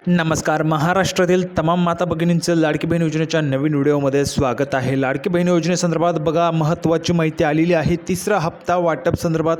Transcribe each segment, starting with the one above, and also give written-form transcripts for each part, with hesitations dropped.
नमस्कार. महाराष्ट्रातील तमाम माता भगिनींचं लाडकी बहीण योजनेच्या नवीन व्हिडिओमध्ये स्वागत आहे. लाडकी बहीण योजनेसंदर्भात बघा महत्त्वाची माहिती आलेली आहे. तिसरा हप्ता वाटप संदर्भात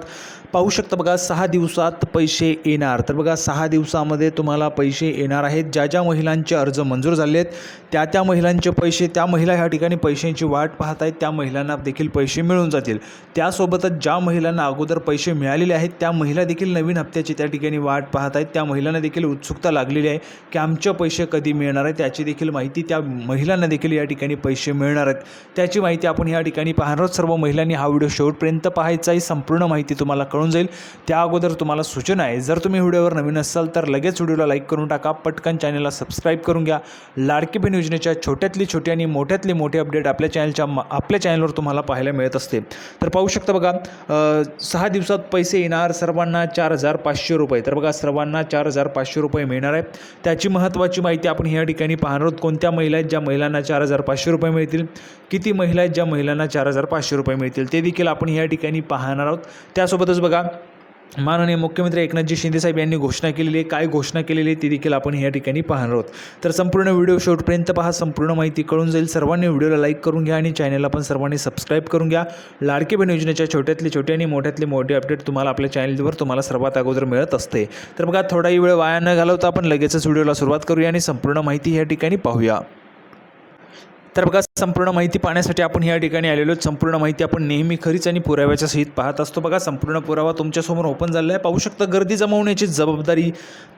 पाहू शकता. बघा 6 दिवसात पैसे येणार. तर बघा 6 दिवसामध्ये तुम्हाला पैसे येणार आहेत. ज्या ज्या महिलांचे अर्ज मंजूर झाले आहेत त्या महिलांचे पैसे, त्या महिला ह्या ठिकाणी पैशांची वाट पाहत आहेत, त्या महिलांना देखील पैसे मिळून जातील. त्यासोबतच ज्या महिलांना अगोदर पैसे मिळालेले आहेत त्या महिला देखील नवीन हप्त्याची त्या ठिकाणी वाट पाहत आहेत. त्या महिलांना देखील उत्सुकता लागलेली आहे की आमचे पैसे कधी मिळणार आहे. त्याची देखील माहिती, त्या महिलांना देखील या ठिकाणी पैसे मिळणार आहेत त्याची माहिती आपण या ठिकाणी पाहणार आहोत. सर्व महिलांनी हा व्हिडिओ शेवटपर्यंत पाहायचा आहे. संपूर्ण माहिती तुम्हाला कळून जाईल. त्या अगोदर तुम्हाला सूचना आहे, जर तुम्ही व्हिडिओवर नवीन असाल तर लगेच व्हिडिओला लाईक करून टाका. पटकन चॅनलला सबस्क्राईब करून घ्या. लाडकी बहीण योजनेच्या छोट्यातली छोटी आणि मोठ्यातली मोठे अपडेट आपल्या चॅनलवर तुम्हाला पाहायला मिळत असते. तर पाहू शकता बघा 6 दिवसात पैसे येणार सर्वांना 4,500 रुपये. तर बघा सर्वांना 4,500 रुपये मिळणार आहे. त्याची महत्त्वाची माहिती आपण या ठिकाणी पाहणार आहोत. कोणत्या महिला आहेत ज्या महिलांना 4,500 रुपये मिळतील, किती महिला आहेत ज्या महिलांना 4,500 रुपये मिळतील ते देखील आपण या ठिकाणी पाहणार आहोत. त्यासोबतच बघा माननीय मुख्यमंत्री एकनाथजी शिंदे साहेब यांनी घोषणा केलेली आहे. काय घोषणा केलेली आहे ती देखील आपण या ठिकाणी पाहणार आहोत. तर संपूर्ण व्हिडिओ शेवटपर्यंत पहा. संपूर्ण माहिती कळून जाईल. सर्वांनी व्हिडिओला लाईक करून घ्या आणि चॅनलला पण सर्वांनी सबस्क्राईब करून घ्या. लाडकी बहीण योजनेच्या छोट्यातली छोटी आणि मोठ्यातली मोठी अपडेट तुम्हाला आपल्या चॅनलवर तुम्हाला सर्वात अगोदर मिळत असते. तर बघा थोडाही वेळ वाया न घालवता आपण लगेचच व्हिडिओला सुरुवात करूया आणि संपूर्ण माहिती या ठिकाणी पाहूया. तर बघा संपूर्ण माहिती पाहण्यासाठी आपण या ठिकाणी आलेलो आहोत. संपूर्ण माहिती आपण नेहमी खरीच आणि पुराव्याच्या सहित पाहत असतो. बघा संपूर्ण पुरावा तुमच्यासमोर ओपन झाला आहे. पाहू शकता. गर्दी जमवण्याची जबाबदारी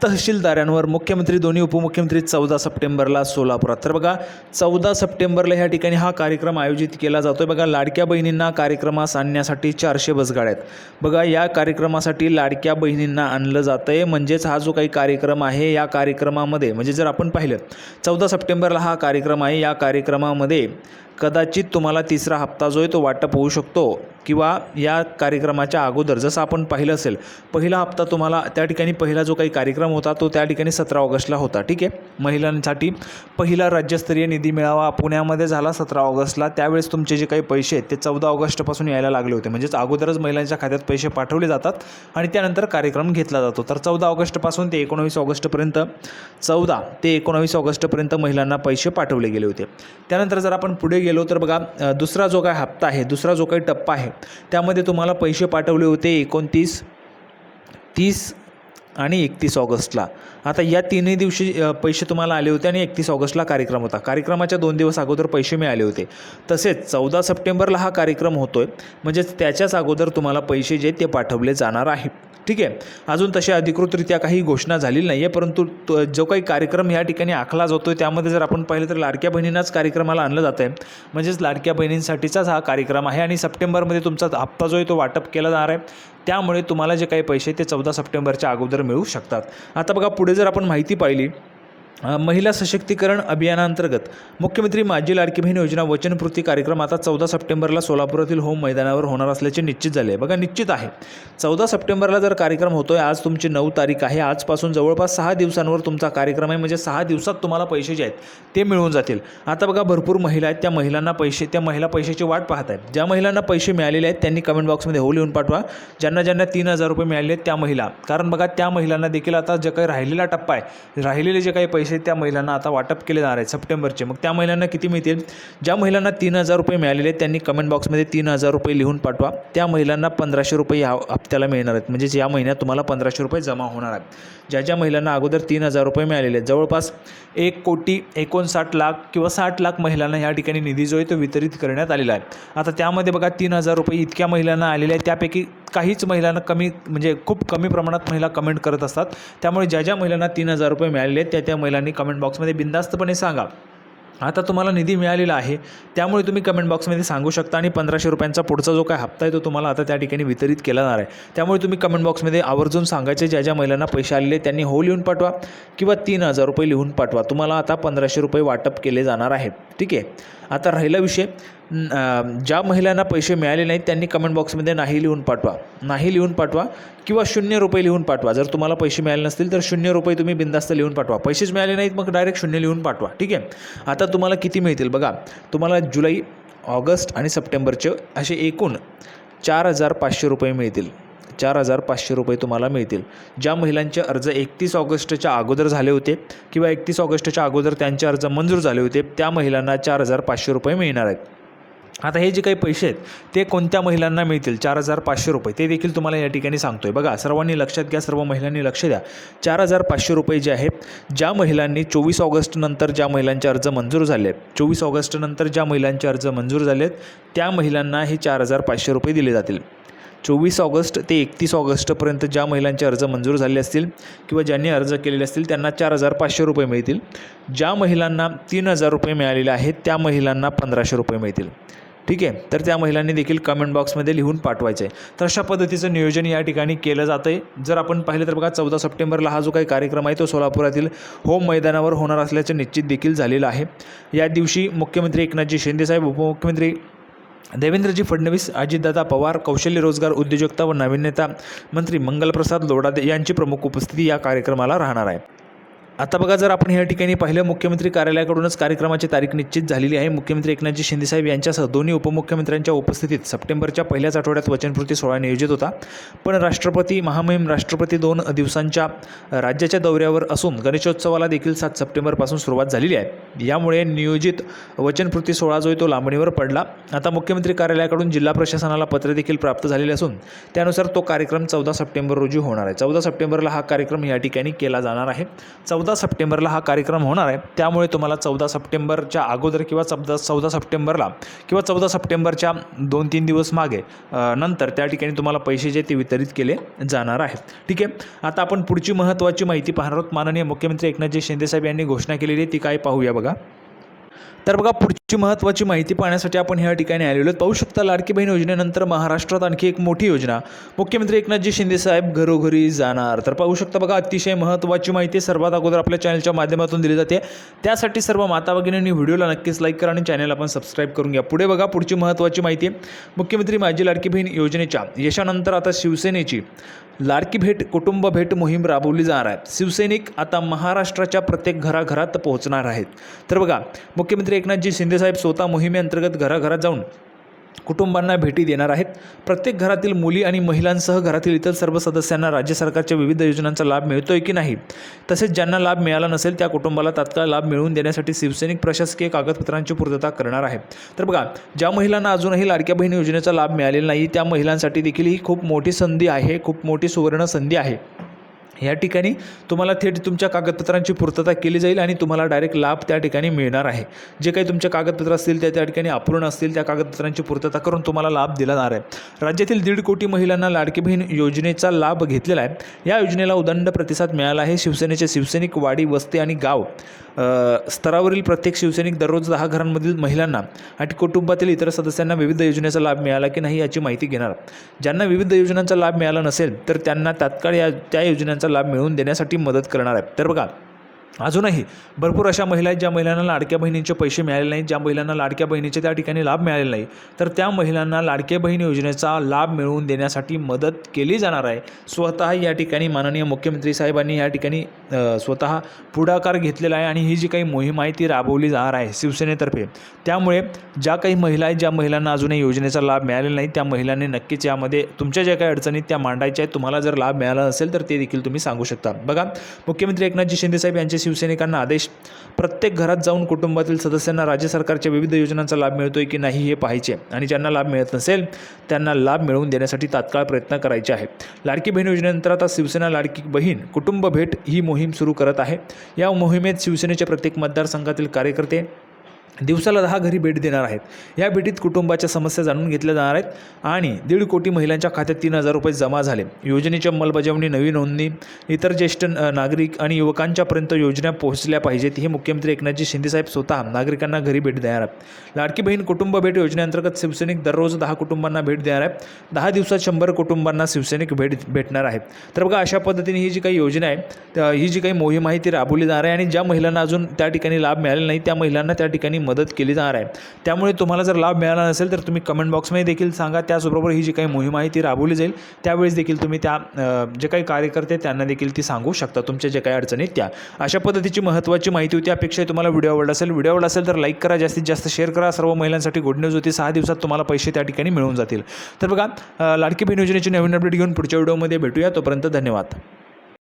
तहसीलदारांवर. मुख्यमंत्री दोन्ही उपमुख्यमंत्री 14 सप्टेंबरला सोलापुरात. तर बघा 14 सप्टेंबरला ह्या ठिकाणी हा कार्यक्रम आयोजित केला जातो आहे. बघा लाडक्या बहिणींना कार्यक्रमास आणण्यासाठी 400 बसगाड्या आहेत. बघा या कार्यक्रमासाठी लाडक्या बहिणींना आणलं जातं आहे. म्हणजेच हा जो काही कार्यक्रम आहे या कार्यक्रमामध्ये म्हणजे जर आपण पाहिलं 14 सप्टेंबरला हा कार्यक्रम आहे. या कार्यक्रमामध्ये कदाचित तुम्हाला तिसरा हप्ता जो आहे तो वाटप होऊ शकतो किंवा या कार्यक्रमाच्या अगोदर जसं आपण पाहिलं असेल पहिला हप्ता तुम्हाला त्या ठिकाणी पहिला जो काही कार्यक्रम होता तो त्या ठिकाणी 17 ऑगस्टला होता. ठीक आहे. महिलांसाठी पहिला राज्यस्तरीय निधी मेळावा पुण्यामध्ये झाला 17 ऑगस्टला. त्यावेळेस तुमचे जे काही पैसे आहेत ते 14 ऑगस्टपासून यायला लागले होते. म्हणजेच अगोदरच महिलांच्या खात्यात पैसे पाठवले जातात आणि त्यानंतर कार्यक्रम घेतला जातो. तर 14 ऑगस्टपासून ते 19 ऑगस्टपर्यंत 14 ते 19 ऑगस्टपर्यंत महिलांना पैसे पाठवले गेले होते. त्यानंतर जर आपण पुढे गेलो तर बघा दुसरा जो काही हप्ता आहे, दुसरा जो काही टप्पा आहे त्यामध्ये तुम्हाला पैसे पाठवले होते 29, 30 आणि 31 ऑगस्टला. आता या तिन्ही दिवशी पैसे तुम्हाला आले होते आणि 31 ऑगस्टला कार्यक्रम होता. कार्यक्रमाच्या 2 दिवस अगोदर पैसे मिळाले होते. तसेच 14 सप्टेंबरला हा कार्यक्रम होतो आहे. म्हणजेच त्याच्याच अगोदर तुम्हाला पैसे जे ते पाठवले जाणार आहे. ठीक आहे. अजून तशी अधिकृतरित्या काही घोषणा झालेली नाही आहे, परंतु जो काही कार्यक्रम या ठिकाणी आखला जातो आहे त्यामध्ये जर आपण पाहिलं तर लाडक्या बहिणींनाच कार्यक्रमाला आणलं जातं आहे. म्हणजेच लाडक्या बहिणींसाठीचाच हा कार्यक्रम आहे आणि सप्टेंबरमध्ये तुमचा हप्ता जो आहे तो वाटप केला जाणार आहे. त्यामुळे तुम्हाला जे काही पैसे ते 14 सप्टेंबरच्या अगोदर मिळू शकतात. आता बघा पुढे जर आपण माहिती पाहिली महिला सशक्तीकरण अभियानांतर्गत मुख्यमंत्री माझी लाडकी बहीण योजना वचनपूर्ती कार्यक्रम आता 14 सप्टेंबरला सोलापुरातील होम मैदानावर होणार असल्याचे निश्चित झाले आहे. बघा निश्चित आहे 14 सप्टेंबरला जर कार्यक्रम होतो आहे. आज तुमची 9 तारीख आहे. आजपासून जवळपास 6 दिवसांवर तुमचा कार्यक्रम आहे. म्हणजे 6 दिवसात तुम्हाला पैसे जे आहेत ते मिळून जातील. आता बघा भरपूर महिला आहेत, त्या महिलांना त्या महिला पैशाची वाट पाहत आहेत. ज्या महिलांना पैसे मिळालेले आहेत त्यांनी कमेंट बॉक्समध्ये हो लिहून पाठवा. ज्यांना 3,000 रुपये मिळाले आहेत त्या महिला, कारण बघा त्या महिलांना देखील आता जे काही राहिलेला टप्पा आहे, राहिलेले जे काही पैसे त्या महिलांना आता वाटप केले जाणार आहेत सप्टेंबरचे. मग त्या महिलांना किती मिळतील? ज्या महिलांना 3,000 रुपये मिळालेले आहेत त्यांनी कमेंट बॉक्समध्ये 3,000 रुपये लिहून पाठवा. त्या महिलांना 1,500 रुपये या हप्त्याला मिळणार आहेत. म्हणजे या महिन्यात तुम्हाला 1,500 रुपये जमा होणार आहेत. ज्या महिलांना अगोदर 3,000 रुपये मिळालेले आहेत जवळपास 1,59,00,000 किंवा 60 लाख महिलांना या ठिकाणी निधी जो आहे तो वितरित करण्यात आलेला आहे. आता त्यामध्ये बघा 3,000 रुपये इतक्या महिलांना आलेले आहेत. त्यापैकी काहीच महिलांना म्हणजे खूप कमी प्रमाणात महिला कमेंट करत असतात. त्यामुळे ज्या महिलांना 3,000 रुपये मिळालेले आहेत त्या महिलांनी कमेंट बॉक्समध्ये बिनधास्तपणे सांगा आता तुम्हाला निधी मिळालेला आहे. त्यामुळे तुम्ही कमेंट बॉक्समध्ये सांगू शकता आणि 1,500 रुपयांचा पुढचा जो काय हप्ता आहे तो तुम्हाला आता त्या ठिकाणी वितरित केला जाणार आहे. त्यामुळे तुम्ही कमेंट बॉक्समध्ये आवर्जून सांगायचे ज्या महिलांना पैसे आलेले त्यांनी हो लिहून पाठवा किंवा 3,000 रुपये लिहून पाठवा. तुम्हाला आता 1,500 रुपये वाटप केले जाणार आहेत. ठीक आहे. आता राहिला विषय ज्या महिलांना पैसे मिळाले नाहीत त्यांनी कमेंट बॉक्समध्ये नाही लिहून पाठवा किंवा 0 रुपये लिहून पाठवा. जर तुम्हाला पैसे मिळाले नसतील तर 0 रुपये तुम्ही बिनधास्त लिहून पाठवा. पैसेच मिळाले नाहीत मग डायरेक्ट 0 लिहून पाठवा. ठीक आहे. आता तुम्हाला किती मिळतील बघा. तुम्हाला जुलै, ऑगस्ट आणि सप्टेंबरचे असे एकूण 4,500 रुपये मिळतील. 4,500 रुपये तुम्हाला मिळतील. ज्या महिलांचे अर्ज 31 ऑगस्टच्या अगोदर झाले होते किंवा 31 ऑगस्टच्या अगोदर त्यांचे अर्ज मंजूर झाले होते त्या महिलांना 4,500 रुपये मिळणार आहेत. आता हे जे काही पैसे आहेत ते कोणत्या महिलांना मिळतील 4,500 रुपये ते देखील तुम्हाला या ठिकाणी सांगतोय. बघा, सर्वांनी लक्षात घ्या, सर्व महिलांनी लक्ष द्या. 4,500 रुपये जे आहेत ज्या महिलांनी 24 ऑगस्ट नंतर ज्या महिलांचे अर्ज मंजूर झाले आहेत, 24 ऑगस्ट नंतर ज्या महिलांचे अर्ज मंजूर झाले आहेत त्या महिलांना हे 4,500 रुपये दिले जातील. 24 ऑगस्ट ते 31 ऑगस्टपर्यंत ज्या महिलांचे अर्ज मंजूर झाले असतील किंवा ज्यांनी अर्ज केलेले असतील त्यांना 4,500 रुपये मिळतील. ज्या महिलांना 3,000 रुपये मिळालेले आहेत त्या महिलांना 1,500 रुपये मिळतील. ठीक आहे, तर त्या महिलांनी देखील कमेंट बॉक्समध्ये लिहून पाठवायचं आहे. तर अशा पद्धतीचं नियोजन या ठिकाणी केलं जातं आहे. जर आपण पाहिलं तर बघा, 14 सप्टेंबरला हा जो काही कार्यक्रम आहे तो सोलापुरातील होम मैदानावर होणार असल्याचे निश्चित देखील झालेलं आहे. या दिवशी मुख्यमंत्री एकनाथजी शिंदेसाहेब, उपमुख्यमंत्री देवेंद्रजी फडणवीस, अजितदादा पवार, कौशल्य रोजगार, उद्योजकता व नाविन्यता मंत्री मंगलप्रसाद लोढादे यांची प्रमुख उपस्थिती या कार्यक्रमाला राहणार आहे. आता बघा, जर आपण या ठिकाणी पाहिलं, मुख्यमंत्री कार्यालयाकडूनच कार्यक्रमाची तारीख निश्चित झालेली आहे. मुख्यमंत्री एकनाथजी शिंदेसाहेब यांच्यासह दोन्ही उपमुख्यमंत्र्यांच्या उपस्थितीत सप्टेंबरच्या पहिल्याच आठवड्यात वचनपूर्ती सोहळा नियोजित होता. पण महामहिम राष्ट्रपती 2 दिवसांच्या राज्याच्या दौऱ्यावर असून गणेशोत्सवाला देखील 7 सप्टेंबरपासून सुरुवात झालेली आहे. यामुळे नियोजित वचनपूर्ती सोहळा जो आहे तो लांबणीवर पडला. आता मुख्यमंत्री कार्यालयाकडून जिल्हा प्रशासनाला पत्र देखील प्राप्त झालेले असून त्यानुसार तो कार्यक्रम 14 सप्टेंबर रोजी होणार आहे. 14 सप्टेंबरला हा कार्यक्रम या ठिकाणी केला जाणार आहे. 14 सप्टेंबरला हा कार्यक्रम होणार आहे. त्यामुळे तुम्हाला 14 सप्टेंबरच्या अगोदर किंवा 14 सप्टेंबरला किंवा 14 सप्टेंबरच्या 2-3 दिवस मागे नंतर त्या ठिकाणी तुम्हाला पैसे जे ते वितरित केले जाणार आहेत. ठीक आहे, आता आपण पुढची महत्त्वाची माहिती पाहणार आहोत. माननीय मुख्यमंत्री एकनाथजी शिंदेसाहेब यांनी घोषणा केलेली आहे ती काय पाहूया. बघा, तर बघा, पुढची महत्त्वाची माहिती पाहण्यासाठी आपण ह्या ठिकाणी आलेलो आहोत. पाहू शकता, लाडकी बहीण योजनेनंतर महाराष्ट्रात आणखी एक मोठी योजना, मुख्यमंत्री एकनाथजी शिंदेसाहेब घरोघरी जाणार. तर पाहू शकता बघा, अतिशय महत्त्वाची माहिती सर्वात अगोदर आपल्या चॅनलच्या माध्यमातून दिली जाते. त्यासाठी सर्व माता भगिनींनी व्हिडिओला नक्कीच लाईक करा आणि चॅनलला पण सबस्क्राईब करून घ्या. पुढे बघा, पुढची महत्त्वाची माहिती, मुख्यमंत्री माझी लाडकी बहीण योजनेच्या यशानंतर आता शिवसेनेची लाडकी भेट कुटुंब भेट मोहीम राबवली जाणार आहे. शिवसैनिक आता महाराष्ट्राच्या प्रत्येक घराघरात पोहोचणार आहेत. तर बघा, मुख्यमंत्री एकनाथजी शिंदेसाहेब स्वतः मोहिमेअंतर्गत घराघरात जाऊन कुटुंबांना भेटी देणार आहेत. प्रत्येक घरातील मुली आणि महिलांसह घरातील इतर सर्व सदस्यांना राज्य सरकारच्या विविध योजनांचा लाभ मिळतोय की नाही, तसेच ज्यांना लाभ मिळाला नसेल त्या कुटुंबाला तात्काळ लाभ मिळवून देण्यासाठी शिवसैनिक प्रशासकीय कागदपत्रांची पूर्तता करणार आहे. तर बघा, ज्या महिलांना अजूनही लाडक्या बहीण योजनेचा लाभ मिळालेला नाही त्या महिलांसाठी देखील ही खूप मोठी संधी आहे, खूप मोठी सुवर्ण संधी आहे. या ठिकाणी तुम्हाला थेट तुमच्या कागदपत्रांची पूर्तता केली जाईल आणि तुम्हाला डायरेक्ट लाभ त्या ठिकाणी मिळणार आहे. जे काही तुमचे कागदपत्र असतील त्या ठिकाणी अपूर्ण असतील त्या कागदपत्रांची पूर्तता करून तुम्हाला लाभ दिला जाणार आहे. राज्यातील 1.5 कोटी महिलांना लाडकी बहीण योजनेचा लाभ घेतलेला आहे. या योजनेला उदंड प्रतिसाद मिळाला आहे. शिवसेनेचे शिवसैनिक वाडी, वस्ती आणि गाव स्तरावरील प्रत्येक शिवसैनिक दररोज 10 घरांमधील महिलांना आणि कुटुंबातील इतर सदस्यांना विविध योजनेचा लाभ मिळाला की नाही याची माहिती घेणार. ज्यांना विविध योजनांचा लाभ मिळाला नसेल तर त्यांना तात्काळ त्या योजनांचा लाभ मिळवून देण्यासाठी मदत करणार आहे. तर बघा, अजूनही भरपूर अशा महिला आहेत ज्या महिलांना लाडक्या बहिणींचे पैसे मिळाले नाहीत, ज्या महिलांना लाडक्या बहिणीचे त्या ठिकाणी लाभ मिळाले नाही, तर त्या महिलांना लाडक्या बहीण योजनेचा लाभ मिळवून देण्यासाठी मदत केली जाणार आहे. स्वतः या ठिकाणी माननीय मुख्यमंत्री साहेबांनी या ठिकाणी स्वतः पुढाकार घेतलेला आहे आणि ही जी काही मोहीम आहे ती राबवली जाणार आहे शिवसेनेतर्फे. त्यामुळे ज्या काही महिला आहेत ज्या महिलांना अजूनही योजनेचा लाभ मिळालेला नाही त्या महिलांनी नक्कीच यामध्ये तुमच्या ज्या काही अडचणीत त्या मांडायच्या आहेत. तुम्हाला जर लाभ मिळाला नसेल तर ते देखील तुम्ही सांगू शकता. बघा, मुख्यमंत्री एकनाथजी शिंदेसाहेब यांचे शिवसैनिकांना आदेश, प्रत्येक घरात जाऊन कुटुंबातील सदस्यांना राज्य सरकारच्या विविध योजनांचा लाभ मिळतोय की नाही हे पाहायचे आणि ज्यांना लाभ मिळत नसेल त्यांना लाभ मिळवून देण्यासाठी तात्काळ प्रयत्न करायचे आहे. लाडकी बहीण योजनेनंतर आता शिवसेना लाडकी बहीण कुटुंब भेट ही मोहीम सुरू करत आहे. या मोहिमेत शिवसेनेचे प्रत्येक मतदारसंघातील कार्यकर्ते दिवसाला 10 घरी भेट देणार आहेत. या भेटीत कुटुंबाच्या समस्या जाणून घेतल्या जाणार आहेत आणि 1.5 कोटी महिलांच्या खात्यात 3,000 रुपये जमा झाले. योजनेची अंमलबजावणी, नवी नोंदणी, इतर ज्येष्ठ नागरिक आणि युवकांच्यापर्यंत योजना पोहोचल्या पाहिजेत. हे मुख्यमंत्री एकनाथजी शिंदेसाहेब स्वतः नागरिकांना घरी भेट देणार आहेत. लाडकी बहीण कुटुंब भेट योजनेअंतर्गत शिवसैनिक दररोज 10 कुटुंबांना भेट देणार आहेत. 10 दिवसात 100 कुटुंबांना शिवसैनिक भेटणार आहेत. तर बघा, अशा पद्धतीने ही जी काही योजना आहे, ही जी काही मोहीम आहे ती राबवली जाणार आहे आणि ज्या महिलांना अजून त्या ठिकाणी लाभ मिळालेला नाही त्या महिलांना त्या ठिकाणी मदत केली जाणार आहे. त्यामुळे तुम्हाला जर लाभ मिळाला नसेल तर तुम्ही कमेंट बॉक्समध्ये देखील सांगा. त्याचबरोबर ही जी काही मोहीम आहे ती राबवली जाईल त्यावेळेस देखील तुम्ही त्या जे काही कार्यकर्ते त्यांना देखील ती सांगू शकता तुमच्या जे काही अडचणी त्या. अशा पद्धतीची महत्त्वाची माहिती होती. अपेक्षा आहे तुम्हाला व्हिडिओ आवडला असेल तर लाईक करा, जास्तीत जास्त शेअर करा. सर्व महिलांसाठी गुड न्यूज होती, 6 दिवसात तुम्हाला पैसे त्या ठिकाणी मिळून जातील. तर बघा लाडकी बहीण योजनेची नवीन अपडेट घेऊन पुढच्या व्हिडिओमध्ये भेटूया. तोपर्यंत धन्यवाद.